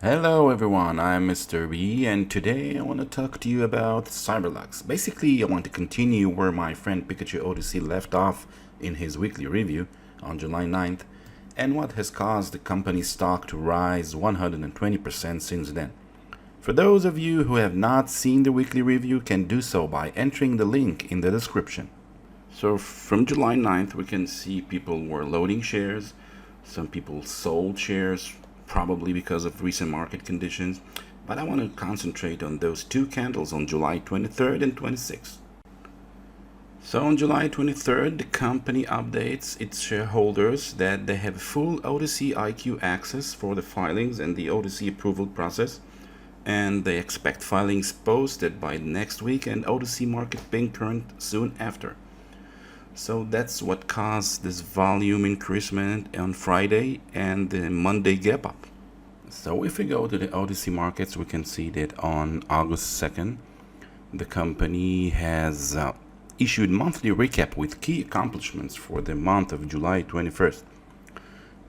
Hello everyone, I'm Mr. B and today I want to talk to you about CYBL. Basically, I want to continue where my friend Pikachu OTC left off in his weekly review on July 9th and what has caused the company's stock to rise 120% since then. For those of you who have not seen the weekly review, can do so by entering the link in the description. So from July 9th we can see people were loading shares, some people sold shares probably because of recent market conditions, but I want to concentrate on those two candles on July 23rd and 26th. So on July 23rd, the company updates its shareholders that they have full OTC IQ access for the filings and the OTC approval process, and they expect filings posted by next week and OTC market being current soon after. So that's what caused this volume increasement on Friday and the Monday gap up. So if we go to the OTC markets, we can see that on August 2nd, the company has issued monthly recap with key accomplishments for the month of July 21st.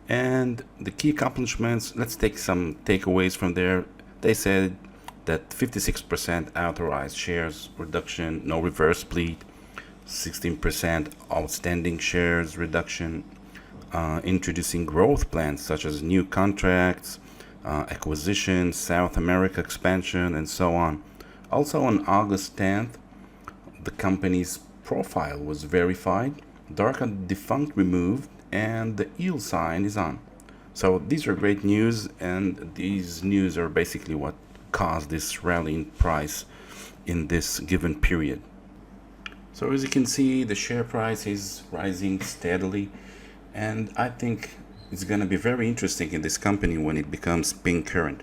And the key accomplishments, let's take some takeaways from there. They said that 56% authorized shares reduction, no reverse split, 16% outstanding shares reduction, introducing growth plans such as new contracts, acquisition, South America expansion, and so on. Also on August 10th, the company's profile was verified, dark defunct removed, and the yield sign is on. So these are great news, and these news are basically what caused this rally in price in this given period. So as you can see, the share price is rising steadily, and I think it's going to be very interesting in this company when it becomes pink current.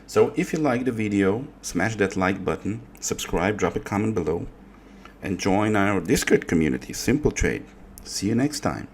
So if you like the video, smash that like button, subscribe, drop a comment below, and join our Discord community, Simple Trade. See you next time.